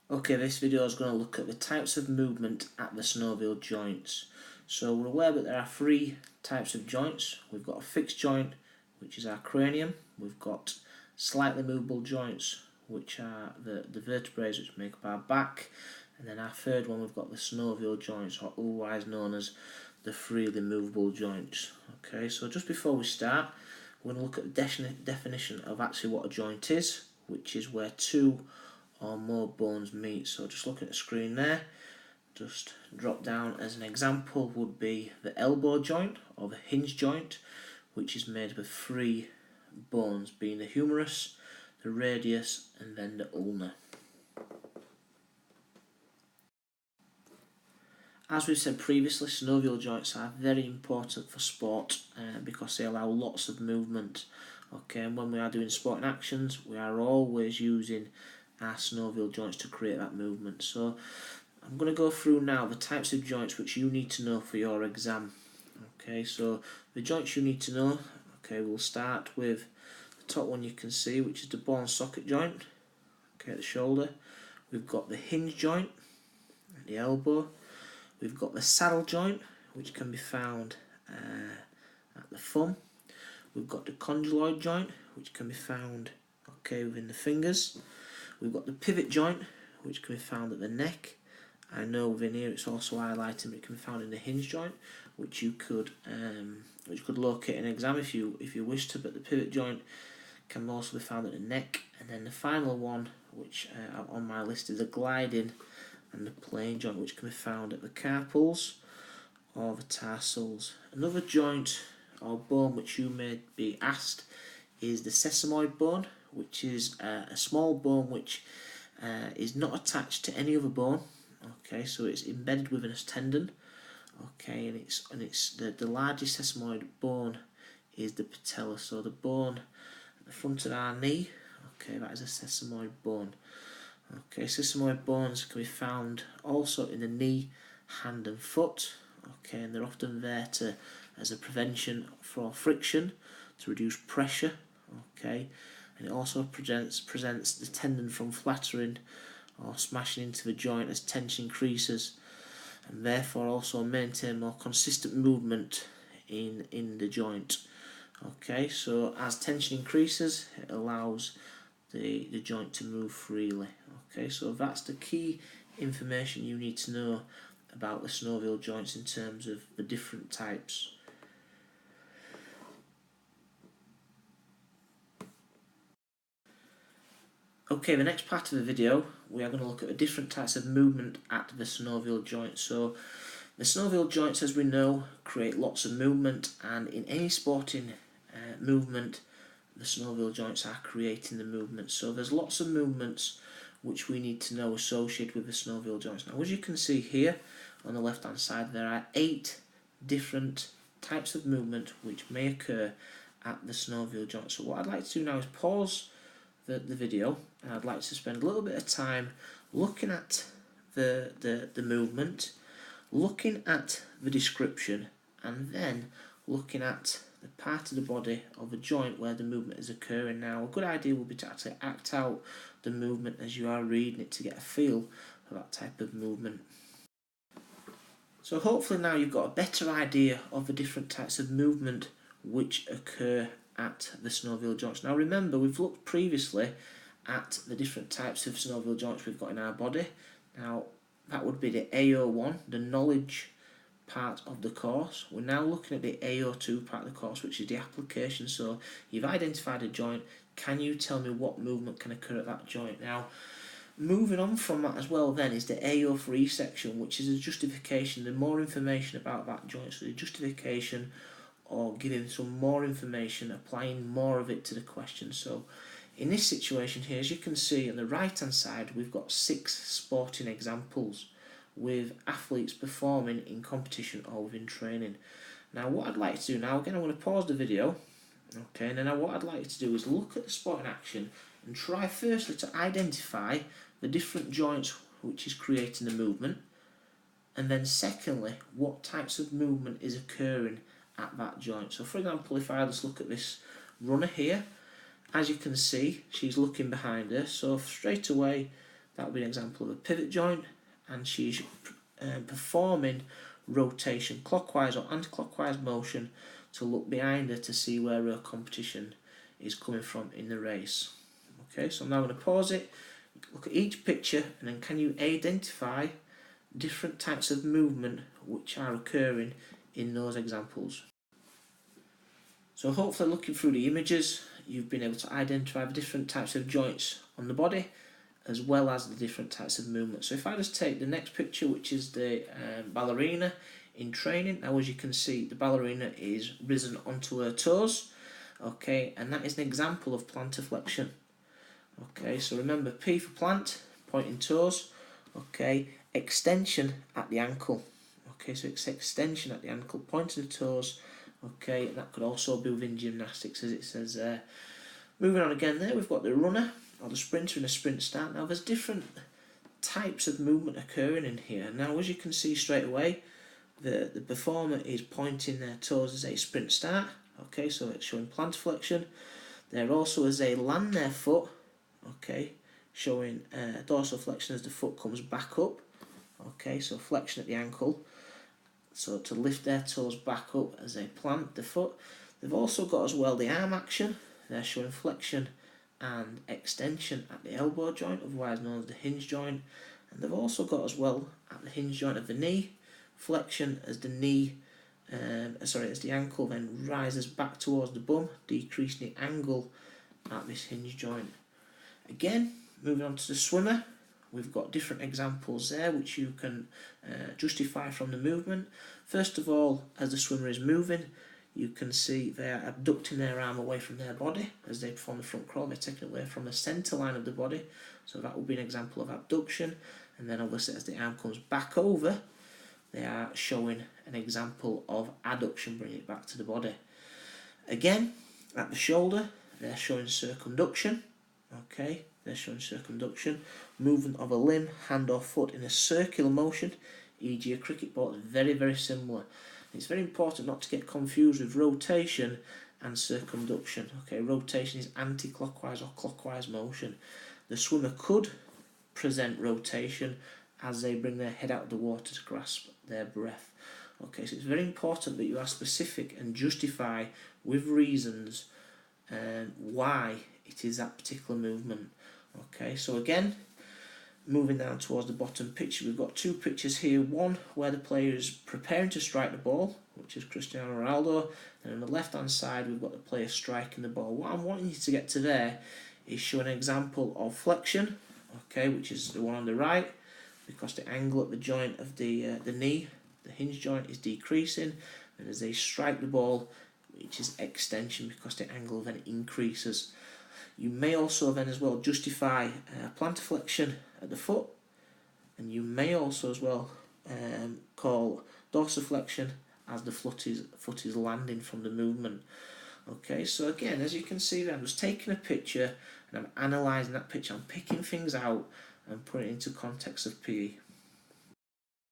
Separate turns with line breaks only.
Okay, this video is going to look at the types of movement at the synovial joints. So we're aware that there are three types of joints. We've got a fixed joint, which is our cranium. We've got slightly movable joints, which are the vertebrae which make up our back. And then our third one, we've got the synovial joints, or otherwise known as the freely movable joints. Okay, so just before we start, we're going to look at the definition of actually what a joint is, which is where two or more bones meet. So just look at the screen there, just drop down as an example would be the elbow joint or the hinge joint, which is made up of three bones, being the humerus, the radius and then the ulna. As we've said previously, synovial joints are very important for sport because they allow lots of movement. Okay, and when we are doing sporting actions, we are always using our synovial joints to create that movement. So I'm going to go through now the types of joints which you need to know for your exam. Okay, so the joints you need to know, okay, we'll start with the top one you can see, which is the ball and socket joint, okay, at the shoulder. We've got the hinge joint at the elbow. We've got the saddle joint, which can be found at the thumb. We've got the condyloid joint, which can be found within the fingers. We've got the pivot joint, which can be found at the neck. I know within here it's also highlighted, but it can be found in the hinge joint, which you could locate in an exam if you wish to. But the pivot joint can also be found at the neck. And then the final one, which on my list, is the gliding and the plane joint, which can be found at the carpals or the tarsals. Another joint or bone which you may be asked is the sesamoid bone, which is a small bone which is not attached to any other bone. Okay, so it's embedded within a tendon. Okay, and it's the largest sesamoid bone is the patella. So the bone at the front of our knee. Okay, that is a sesamoid bone. Okay, sesamoid bones can be found also in the knee, hand and foot. Okay, and they're often there as a prevention for friction, to reduce pressure. Okay, and it also prevents the tendon from flattering or smashing into the joint as tension increases, and therefore also maintain more consistent movement in the joint. Okay, so as tension increases, it allows the joint to move freely. Okay, so that's the key information you need to know about the synovial joints in terms of the different types. Okay, the next part of the video, we are going to look at the different types of movement at the synovial joint. So the synovial joints, as we know, create lots of movement, and in any sporting movement, the synovial joints are creating the movement. So there's lots of movements which we need to know associated with the synovial joints. Now, as you can see here on the left hand side, there are 8 different types of movement which may occur at the synovial joint. So what I'd like to do now is pause the video, and I'd like to spend a little bit of time looking at the movement, looking at the description, and then looking at the part of the body or the joint where the movement is occurring. Now, a good idea would be to actually act out the movement as you are reading it to get a feel for that type of movement. So hopefully now you've got a better idea of the different types of movement which occur at the synovial joints. Now remember, we've looked previously at the different types of synovial joints we've got in our body. Now that would be the AO1, the knowledge part of the course. We're now looking at the AO2 part of the course, which is the application. So you've identified a joint, can you tell me what movement can occur at that joint? Now moving on from that as well then is the AO3 section, which is a justification, the more information about that joint. So the justification, or giving some more information, applying more of it to the question. So in this situation here, as you can see on the right hand side, we've got 6 sporting examples with athletes performing in competition or within training. Now what I'd like to do now, again I'm going to pause the video, okay, and then what I'd like to do is look at the sport in action and try firstly to identify the different joints which is creating the movement, and then secondly what types of movement is occurring at that joint. So for example, if I just look at this runner here, as you can see, she's looking behind her, so straight away that would be an example of a pivot joint, and she's performing rotation, clockwise or anti-clockwise motion, to look behind her to see where her competition is coming from in the race. Okay, so I'm now going to pause it, look at each picture, and then can you identify different types of movement which are occurring in those examples. So hopefully, looking through the images, you've been able to identify the different types of joints on the body as well as the different types of movement. So if I just take the next picture, which is the ballerina in training, now as you can see, the ballerina is risen onto her toes, okay, and that is an example of plantar flexion. Okay, so remember, P for plant, pointing toes, okay, extension at the ankle. Okay, so it's extension at the ankle, pointing the toes, okay, and that could also be within gymnastics, as it says there. Moving on again there, we've got the runner, or the sprinter in a sprint start. Now there's different types of movement occurring in here. Now as you can see straight away, the performer is pointing their toes as a sprint start, okay, so it's showing plantar flexion. There also as they land their foot, okay, showing dorsal flexion as the foot comes back up, okay, so flexion at the ankle, so to lift their toes back up as they plant the foot. They've also got as well the arm action. They're showing flexion and extension at the elbow joint, otherwise known as the hinge joint, and they've also got as well at the hinge joint of the knee, flexion as the knee, as the ankle then rises back towards the bum, decreasing the angle at this hinge joint. Again, moving on to the swimmer, we've got different examples there which you can justify from the movement. First of all, as the swimmer is moving, you can see they are abducting their arm away from their body as they perform the front crawl. They're taking it away from the centre line of the body, so that would be an example of abduction. And then obviously as the arm comes back over, they are showing an example of adduction, bringing it back to the body. Again, at the shoulder, they're showing circumduction. Okay, they're showing circumduction, movement of a limb, hand or foot in a circular motion, e.g. a cricket ball. Is very, very similar. It's very important not to get confused with rotation and circumduction. Okay, rotation is anti-clockwise or clockwise motion. The swimmer could present rotation as they bring their head out of the water to grasp their breath. Okay, so it's very important that you are specific and justify with reasons why it is that particular movement. Okay, so again, moving down towards the bottom picture, we've got two pictures here. One where the player is preparing to strike the ball, which is Cristiano Ronaldo, and on the left hand side we've got the player striking the ball. What I'm wanting you to get to there is show an example of flexion, okay, which is the one on the right, because the angle at the joint of the knee, the hinge joint, is decreasing, and as they strike the ball, which is extension, because the angle then increases. You may also then as well justify plantar flexion at the foot, and you may also as well call dorsiflexion as the foot is landing from the movement. Okay, so again, as you can see, I'm just taking a picture and I'm analysing that picture. I'm picking things out and putting it into context of PE.